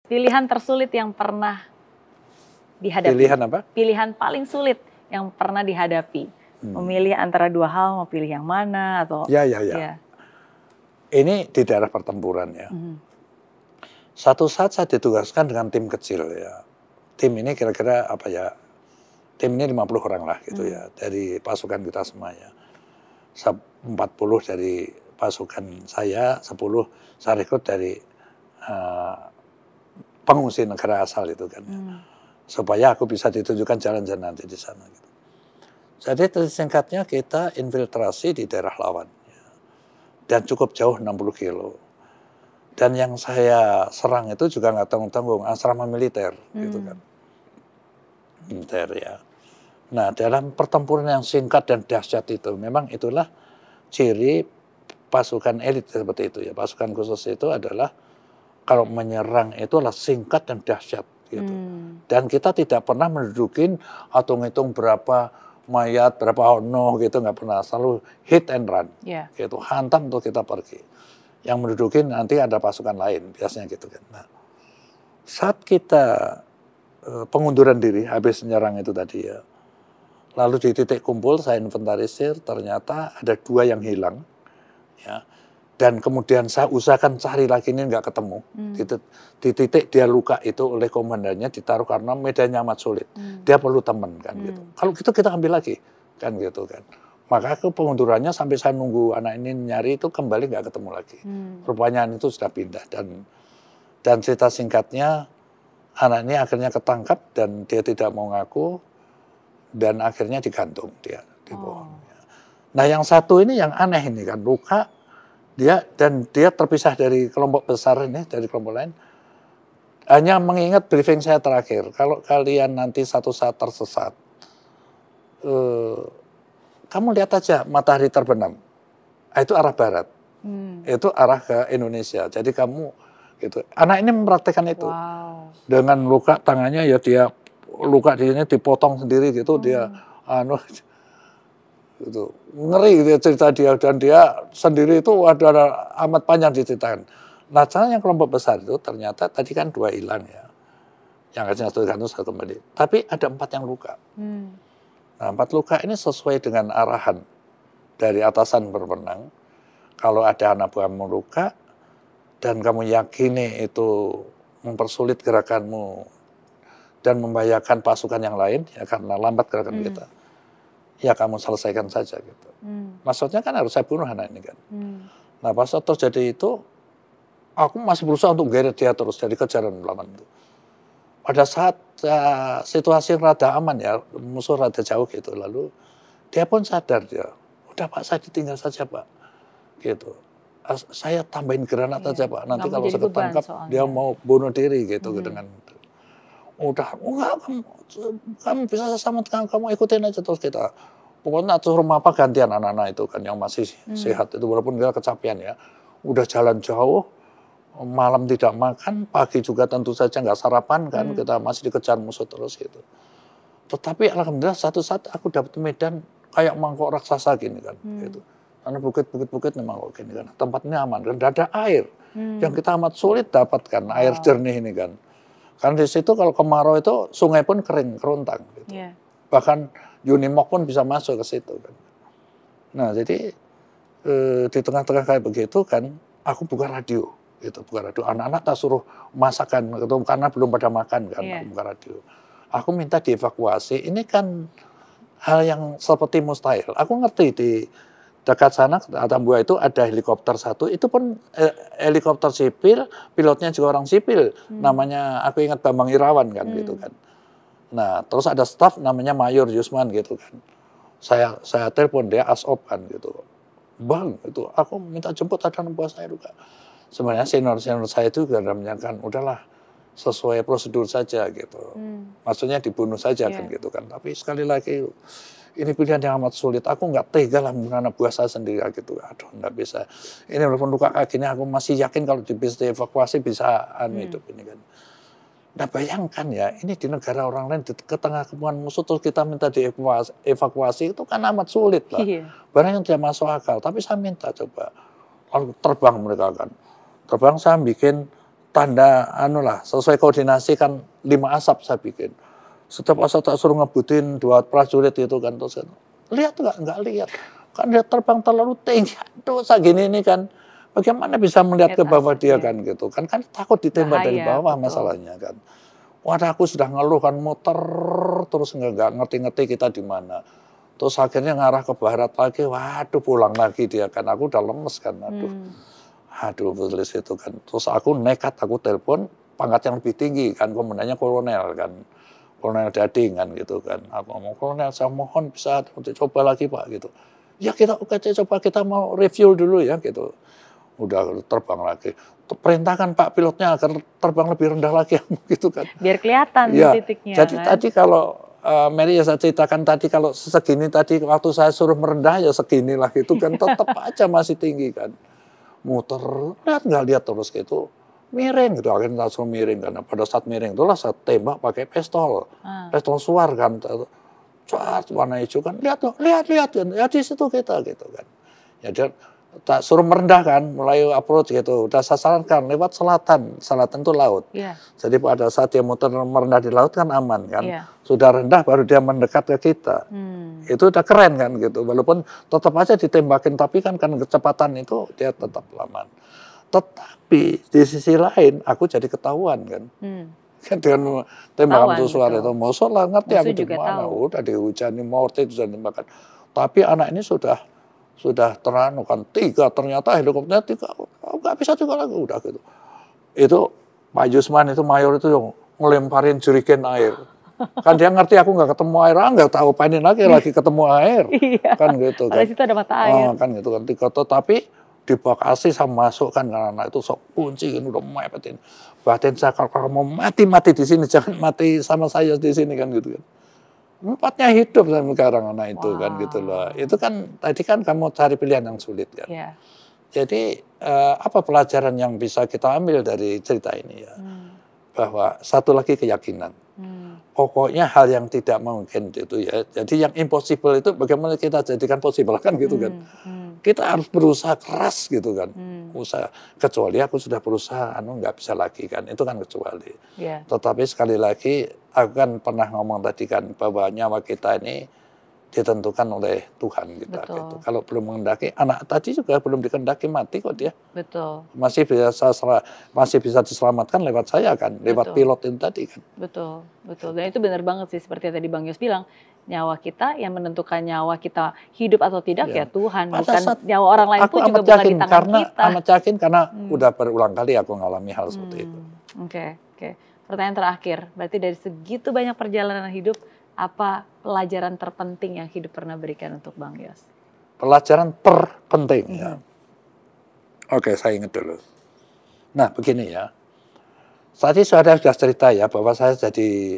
Pilihan tersulit yang pernah dihadapi. Pilihan apa? Pilihan paling sulit yang pernah dihadapi. Memilih antara dua hal, mau pilih yang mana atau? Ya. Ya. Ini di daerah pertempuran ya. Satu saat saya ditugaskan dengan tim kecil ya. Tim ini kira-kira apa ya? Tim ini 50 orang lah gitu ya. Dari pasukan kita semua ya. 40 dari pasukan saya, 10 saya rekrut dari pengungsi negara asal itu kan. Supaya aku bisa ditunjukkan jalan-jalan nanti di sana gitu. Jadi singkatnya kita infiltrasi di daerah lawan. Ya. Dan cukup jauh 60 kilo. Dan yang saya serang itu juga nggak tanggung-tanggung, asrama militer gitu kan. Militer ya. Nah dalam pertempuran yang singkat dan dahsyat itu, memang itulah ciri pasukan elit seperti itu ya. Pasukan khusus itu adalah kalau menyerang itu adalah singkat dan dahsyat gitu. Dan kita tidak pernah mendudukin atau ngitung berapa mayat, berapa ono gitu, nggak pernah. Selalu hit and run gitu, hantam untuk kita pergi. Yang mendudukin nanti ada pasukan lain biasanya gitu kan. Nah, saat kita pengunduran diri habis menyerang itu tadi ya, lalu di titik kumpul saya inventarisir, ternyata ada 2 yang hilang ya. Dan kemudian saya usahakan cari lagi, ini nggak ketemu. Di titik dia luka itu oleh komandannya ditaruh karena medannya amat sulit. Dia perlu teman kan gitu. Kalau gitu kita ambil lagi kan gitu kan. Maka ke pengundurannya sampai saya nunggu anak ini nyari itu kembali nggak ketemu lagi. Rupanya itu sudah pindah dan cerita singkatnya anak ini akhirnya ketangkap dan dia tidak mau ngaku dan akhirnya digantung dia di pohon. Nah yang satu ini yang aneh ini kan luka. Dia terpisah dari kelompok besar ini, dari kelompok lain. Hanya mengingat briefing saya terakhir, kalau kalian nanti satu saat tersesat, kamu lihat aja matahari terbenam, itu arah barat, itu arah ke Indonesia. Jadi kamu, gitu. Anak ini mempraktekkan itu, dengan luka tangannya ya dia luka di sini dipotong sendiri gitu, dia gitu. Ngeri dia cerita dia dan dia sendiri itu ada amat panjang diceritakan. Nah, yang kelompok besar itu ternyata tadi kan 2 hilang ya. Yang akhirnya satu kembali. Tapi ada 4 yang luka. Nah, 4 luka ini sesuai dengan arahan dari atasan berwenang. Kalau ada anak buahmu luka dan kamu yakini itu mempersulit gerakanmu dan membahayakan pasukan yang lain ya karena lambat gerakan kita. Ya kamu selesaikan saja gitu. Maksudnya kan harus saya bunuh anak ini kan. Nah pas terjadi itu, aku masih berusaha untuk geret dia terus dari kejaran lawan itu. Pada saat situasi rada aman ya, musuh rada jauh gitu, lalu dia pun sadar dia, udah Pak saya ditinggal saja Pak, gitu. Saya tambahin granat aja Pak, nanti kalau saya ketangkap dia mau bunuh diri gitu dengan. Udah, enggak, kamu bisa selamatkan, kamu ikutin aja terus kita. Pokoknya suruh apa gantian anak-anak itu kan yang masih sehat itu walaupun dia kecapean ya. Udah jalan jauh, malam tidak makan, pagi juga tentu saja nggak sarapan kan, kita masih dikejar musuh terus gitu. Tetapi alhamdulillah satu saat aku dapat medan kayak mangkok raksasa gini kan, gitu. Karena bukit-bukit memang kok gini kan, tempatnya aman kan, tidak ada air yang kita amat sulit dapatkan air jernih ini kan. Karena di situ kalau kemarau itu sungai pun kering, kerontang. Gitu. Bahkan Unimog pun bisa masuk ke situ. Kan. Nah jadi di tengah-tengah kayak begitu kan, aku buka radio. Gitu, buka radio. Anak-anak tak suruh masakan gitu, karena belum pada makan kan, aku buka radio. Aku minta dievakuasi. Ini kan hal yang seperti mustahil. Aku ngerti di dekat sana Atambua itu ada helikopter 1, itu pun helikopter sipil, pilotnya juga orang sipil, namanya aku ingat Bambang Irawan kan gitu kan. Nah terus ada staf namanya Mayor Yusman gitu kan. Saya telepon dia ASOP kan gitu. Bang itu aku minta jemput ada anak buah saya juga. Sebenarnya senior saya itu juga menyatakan udahlah sesuai prosedur saja gitu. Maksudnya dibunuh saja kan gitu kan. Tapi sekali lagi ini pilihan yang amat sulit. Aku nggak tega lah membunuh anak buah saya sendiri gitu. Aduh nggak bisa. Ini walaupun luka kakinya aku masih yakin kalau bisa dievakuasi bisa hidup ini kan. Nah bayangkan ya, ini di negara orang lain di tengah kepungan musuh terus kita minta dievakuasi itu kan amat sulit lah. Barang yang tidak masuk akal. Tapi saya minta coba, lalu terbang mereka kan. Terbang saya bikin tanda anu lah, sesuai koordinasi kan 5 asap saya bikin. Setiap asap tak suruh ngebutin 2 prajurit itu kan, terus kan, lihat nggak lihat, kan dia terbang terlalu tinggi, aduh segini ini kan, bagaimana bisa melihat ke bawah dia kan gitu, kan takut ditembak dari bawah masalahnya kan. Wadah aku sudah ngeluh kan, muter terus nggak ngerti-ngerti kita di mana. Terus akhirnya ngarah ke barat lagi, waduh pulang lagi dia kan, aku udah lemes kan, aduh tulis itu kan. Terus aku nekat, aku telepon pangkat yang lebih tinggi kan, komandannya kolonel kan, kolonel Dading kan gitu kan. Aku ngomong, kolonel saya mohon bisa coba lagi Pak gitu. Ya kita coba, kita mau review dulu ya gitu. Udah terbang lagi. Perintahkan Pak pilotnya agar terbang lebih rendah lagi gitu kan. Biar kelihatan ya, titiknya. Jadi kan? Tadi kalau Mary ya saya ceritakan tadi, kalau segini tadi waktu saya suruh merendah ya segini lah gitu kan, tetap aja masih tinggi kan. Muter, nggak lihat terus gitu, miring gitu, akhirnya langsung miring kan. Pada saat miring itulah saya tembak pakai pistol suar kan, cat warna hijau kan, lihat kan, ya di situ kita gitu kan. Ya dia tak suruh merendah kan, mulai approach gitu, udah saya sarankan lewat selatan itu laut. Jadi pada saat dia muter merendah di laut kan aman kan, sudah rendah baru dia mendekat ke kita. Itu udah keren kan gitu, walaupun tetap aja ditembakin, tapi kan kecepatan itu dia tetap aman. Tetapi di sisi lain aku jadi ketahuan kan, dengan tembakan suara itu, musuh lah ngerti aku di mana, udah dihujani mortir sudah tembakan. Tapi anak ini sudah teranu kan, 3 ternyata helikopternya 3, nggak bisa 3 lagi udah gitu. Itu Pak Yusman itu mayor itu yang ngelemparin jerigen air. Kan dia ngerti aku nggak ketemu air, nggak tahu panin lagi ketemu air. Kan gitu kan. Di situ ada mata air. Kan gitu kan, tapi di Bekasi saya masuk kan, karena itu sok kunci kan, udah mepetin. Batin saya kalau mau mati di sini, jangan mati sama saya di sini kan gitu kan. 4-nya hidup sampai sekarang anak itu kan gitu loh. Itu kan tadi kan kamu cari pilihan yang sulit kan. Jadi apa pelajaran yang bisa kita ambil dari cerita ini ya? Bahwa satu lagi keyakinan. Pokoknya hal yang tidak mungkin itu ya. Jadi yang impossible itu bagaimana kita jadikan possible kan gitu kan. Kita harus berusaha keras gitu kan. Usaha, kecuali aku sudah berusaha nggak bisa lagi kan, itu kan kecuali. Tetapi sekali lagi aku kan pernah ngomong tadi kan, bahwa nyawa kita ini ditentukan oleh Tuhan kita gitu. Kalau belum menghendaki, anak tadi juga belum dikehendaki mati kok dia. Masih bisa diselamatkan lewat saya kan, lewat pilot itu tadi kan. Betul. Dan itu benar banget sih, seperti yang tadi Bang Yos bilang, nyawa kita yang menentukan nyawa kita hidup atau tidak ya Tuhan, bukan nyawa orang lain pun juga bukan di tangan kita. Amat yakin karena udah berulang kali aku ngalami hal seperti itu. Oke. Pertanyaan terakhir, berarti dari segitu banyak perjalanan hidup, apa pelajaran terpenting yang hidup pernah berikan untuk Bang Yos? Pelajaran terpenting ya. Oke, saya ingat dulu. Nah, begini ya. Tadi sudah cerita ya bahwa saya jadi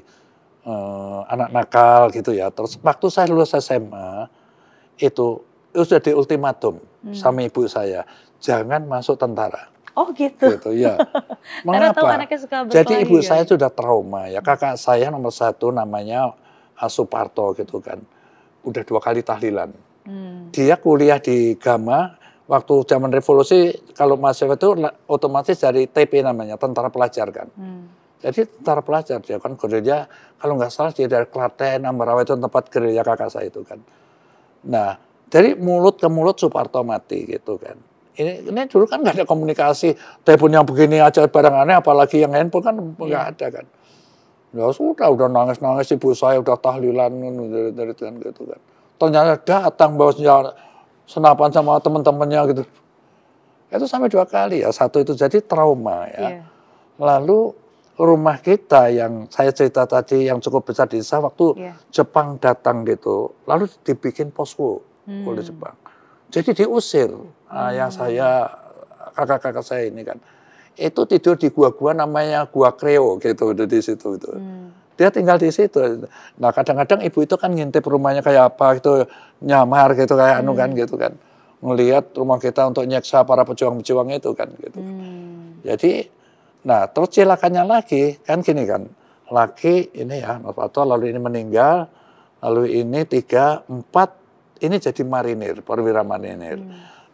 anak nakal gitu ya. Terus waktu saya lulus SMA itu sudah di ultimatum sama ibu saya, jangan masuk tentara. Oh gitu. Ya. Mengapa? Jadi ibu saya sudah trauma ya. Kakak saya nomor 1 namanya Suparto gitu kan. Udah 2 kali tahlilan. Dia kuliah di Gama. Waktu zaman revolusi, kalau mahasiswa itu otomatis dari TP namanya, tentara pelajar kan. Jadi tentara pelajar, dia kan gerilya, kalau nggak salah dia dari Klaten, Ambarawa itu tempat gerilya kakak saya itu kan. Nah, dari mulut ke mulut Suparto mati gitu kan. Ini dulu kan nggak ada komunikasi, telepon yang begini aja barang aneh, apalagi yang handphone kan nggak ada kan. Ya sudah nangis-nangis ibu saya, udah tahlilan dari gitu kan. Ternyata datang bawa senapan sama teman-temannya gitu. Itu sampai 2 kali ya. 1 itu jadi trauma ya. Lalu rumah kita yang saya cerita tadi yang cukup besar di desa waktu Jepang datang gitu. Lalu dibikin posko oleh Jepang. Jadi diusir ayah saya, kakak-kakak saya ini kan. Itu tidur di gua-gua namanya Gua Kreo gitu di situ itu. Dia tinggal di situ. Nah kadang-kadang ibu itu kan ngintip rumahnya kayak apa gitu, nyamar gitu kayak anu kan gitu kan. Ngelihat rumah kita untuk nyeksa para pejuang-pejuang itu kan gitu. Jadi, nah terus cilakannya lagi kan gini kan. Laki ini ya, atau lalu ini meninggal, lalu ini 3, 4, ini jadi marinir, perwira marinir.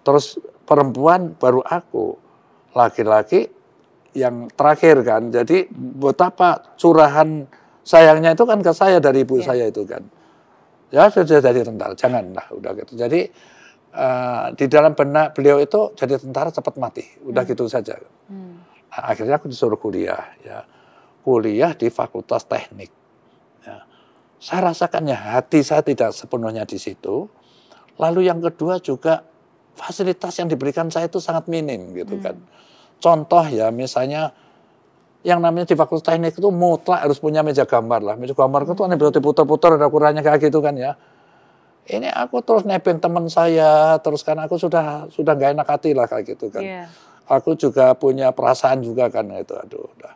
Terus perempuan baru aku. Laki-laki yang terakhir kan. Jadi betapa curahan sayangnya itu kan ke saya dari ibu saya itu kan. Ya sudah jadi tentara, janganlah udah gitu. Jadi di dalam benak beliau itu jadi tentara cepat mati, udah gitu saja. Nah, akhirnya aku disuruh kuliah, ya kuliah di Fakultas Teknik. Ya. Saya rasakannya hati saya tidak sepenuhnya di situ. Lalu yang kedua juga fasilitas yang diberikan saya itu sangat minim gitu kan. Contoh ya misalnya yang namanya di Fakultas Teknik itu mutlak harus punya meja gambar lah. Meja gambar itu kan diputar-putar ada ukurannya kayak gitu kan ya. Ini aku terus nebeng teman saya, terus kan aku sudah nggak enak hati lah kayak gitu kan. Aku juga punya perasaan juga kan itu, aduh udah.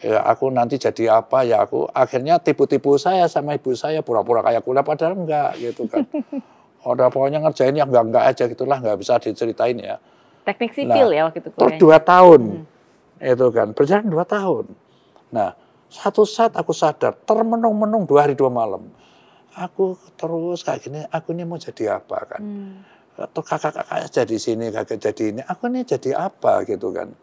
Ya aku nanti jadi apa ya, aku akhirnya tipu-tipu saya sama ibu saya pura-pura kayak kuliah padahal enggak gitu kan. Udah pokoknya ngerjain yang enggak aja gitulah, nggak bisa diceritain ya. Teknik sipil ya waktu itu kuliahnya. Terus 2 tahun itu kan, berjalan 2 tahun. Nah, satu saat aku sadar, termenung-menung 2 hari 2 malam. Aku terus kayak gini, aku ini mau jadi apa kan? Atau kakak-kakak jadi sini, kakak jadi ini, aku ini jadi apa gitu kan?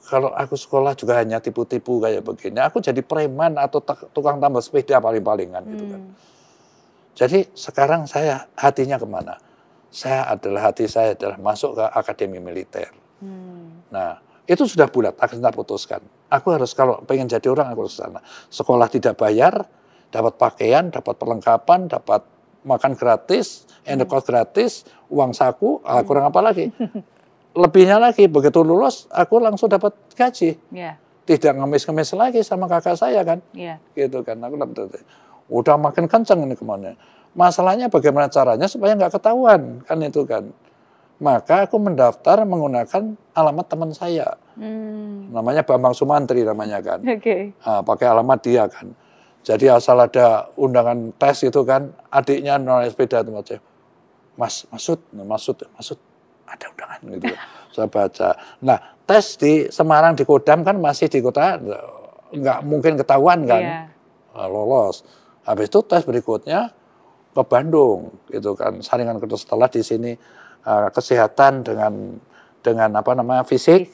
Kalau aku sekolah juga hanya tipu-tipu kayak begini, aku jadi preman atau tukang tambal sepeda paling-palingan gitu kan. Jadi sekarang saya hatinya kemana? Hati saya adalah masuk ke akademi militer. Nah, itu sudah bulat, akan saya putuskan. Aku harus kalau pengen jadi orang, aku harus sana. Sekolah tidak bayar, dapat pakaian, dapat perlengkapan, dapat makan gratis, endekos gratis, uang saku, kurang apa lagi? Lebihnya lagi, begitu lulus, aku langsung dapat gaji. Tidak ngemis-ngemis lagi sama kakak saya kan. Gitu kan, aku dapat. Udah makin kenceng ini kemana. Masalahnya bagaimana caranya supaya nggak ketahuan, kan itu kan. Maka aku mendaftar menggunakan alamat teman saya. Namanya Bambang Sumantri namanya kan. Nah, pakai alamat dia kan. Jadi asal ada undangan tes itu kan, adiknya naik sepeda itu macam, Masud, ada undangan gitu. Saya baca. Nah, tes di Semarang di Kodam kan masih di kota, nggak mungkin ketahuan kan, lolos. Habis itu tes berikutnya ke Bandung, gitu kan. Saringan kedua setelah di sini kesehatan dengan apa namanya fisik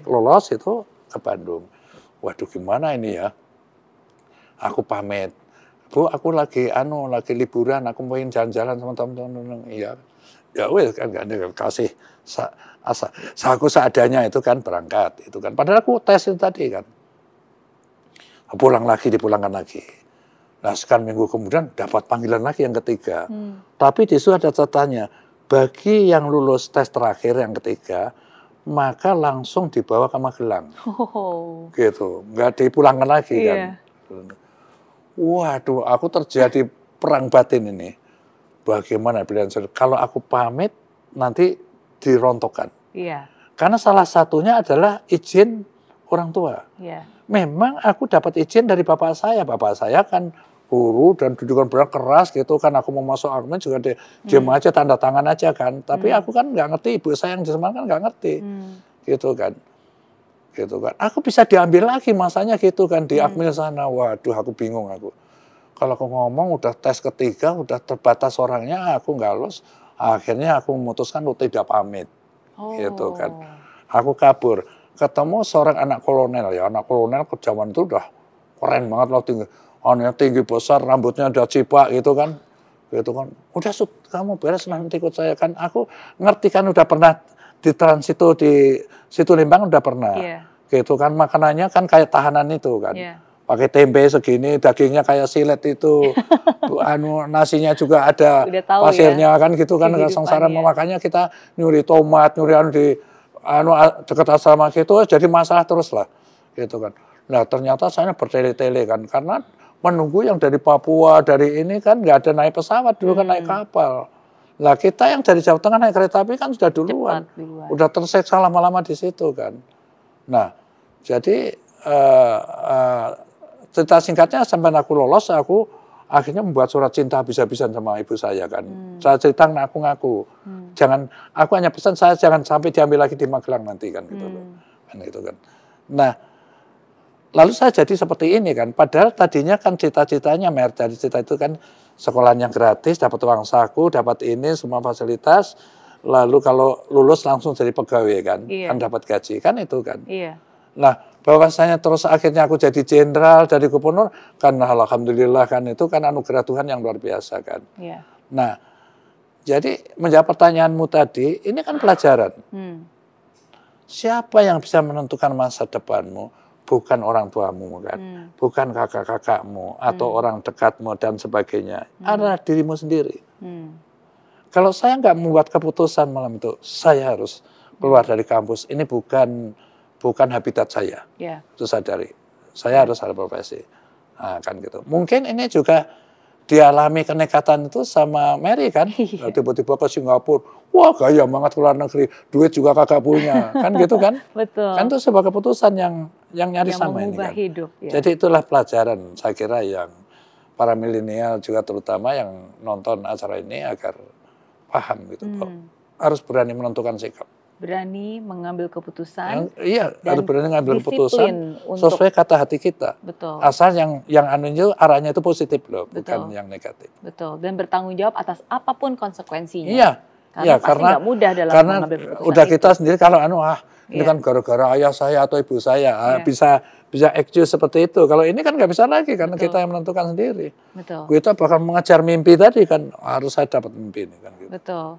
lolos itu ke Bandung. Waduh gimana ini ya? Aku pamit, Bu, aku lagi liburan, aku mau jalan-jalan sama teman-teman. Iya, ya wes kan nggak ada kasih aku seadanya itu kan berangkat itu kan. Padahal aku tes itu tadi kan, dipulangkan lagi. Nah sekarang minggu kemudian dapat panggilan lagi yang ketiga. Tapi di situ ada catatannya, bagi yang lulus tes terakhir yang ketiga, maka langsung dibawa ke Magelang. Gitu, nggak dipulangkan lagi kan. Waduh, aku terjadi perang batin ini. Bagaimana pilihan saya? Kalau aku pamit, nanti dirontokkan. Karena salah satunya adalah izin orang tua. Memang aku dapat izin dari bapak saya. Bapak saya kan guru dan dudukan berat keras gitu kan. Aku mau masuk akmen juga diam aja, tanda tangan aja kan. Tapi aku kan nggak ngerti, ibu saya yang di Semarang kan nggak ngerti. Gitu kan. Aku bisa diambil lagi masanya gitu kan di Akmil sana. Waduh, aku bingung aku. Kalau aku ngomong udah tes ketiga, udah terbatas orangnya, aku nggak lulus. Akhirnya aku memutuskan untuk tidak pamit. Gitu kan. Aku kabur. Ketemu seorang anak kolonel ya. Anak kolonel ke zaman itu udah keren banget loh, tinggi besar, rambutnya udah cipak gitu kan. Udah kamu beres nanti ikut saya kan. Aku ngerti kan udah pernah di transito di Situ Limbang udah pernah. Gitu kan, makanannya kan kayak tahanan itu kan. Pakai tempe segini, dagingnya kayak silet itu. Nasinya juga ada pasirnya kan gitu kan. Sengsara makanya kita nyuri tomat, nyuri di dekat asrama gitu, jadi masalah terus lah. Gitu kan. Nah, ternyata saya bertele-tele kan karena menunggu yang dari Papua, dari ini kan nggak ada naik pesawat, dulu kan naik kapal. Lah kita yang dari Jawa Tengah naik kereta api kan sudah duluan. Udah terseksa lama-lama di situ kan. Nah, jadi cerita singkatnya sampai aku lolos, aku akhirnya membuat surat cinta habis-habisan sama ibu saya kan. Saya cerita ngaku-ngaku. Jangan, aku hanya pesan saya jangan sampai diambil lagi di Magelang nanti kan gitu loh. Kan gitu kan. Nah, lalu saya jadi seperti ini kan. Padahal tadinya kan cita-citanya dari cita itu kan sekolah yang gratis, dapat uang saku, dapat ini semua fasilitas. Lalu kalau lulus langsung jadi pegawai kan, kan dapat gaji kan itu kan. Nah, bahwasanya terus akhirnya aku jadi jenderal, jadi gubernur, kan alhamdulillah kan itu kan anugerah Tuhan yang luar biasa kan. Yeah. Nah, jadi menjawab pertanyaanmu tadi, ini kan pelajaran. Siapa yang bisa menentukan masa depanmu? Bukan orang tuamu kan, bukan kakak-kakakmu atau orang dekatmu dan sebagainya. Adalah dirimu sendiri. Kalau saya nggak membuat keputusan malam itu, saya harus keluar dari kampus. Ini bukan habitat saya. Itu sadari. Saya harus ada profesi. Nah, kan gitu. Mungkin ini juga dialami kenekatan itu sama Mary kan. Tiba-tiba ke Singapura. Wah, gaya banget ke luar negeri. Duit juga kagak punya. Kan gitu kan. Betul. Kan itu sebuah keputusan yang nyaris sama ini kan. Hidup, ya. Jadi itulah pelajaran saya kira yang para milenial juga terutama yang nonton acara ini agar paham gitu. Harus berani menentukan sikap. Berani mengambil keputusan. Iya, harus berani mengambil keputusan sesuai kata hati kita. Betul. Asal yang anunya arahnya itu positif loh, bukan yang negatif. Betul. Dan bertanggung jawab atas apapun konsekuensinya. Iya. Karena nggak mudah dalam mengambil keputusan udah kita itu. sendiri kalau ini kan gara-gara ayah saya atau ibu saya bisa excuse seperti itu. Kalau ini kan nggak bisa lagi karena kita yang menentukan sendiri. Betul. Kita bahkan mengejar mimpi tadi kan harus saya dapat mimpi ini kan gitu. Betul.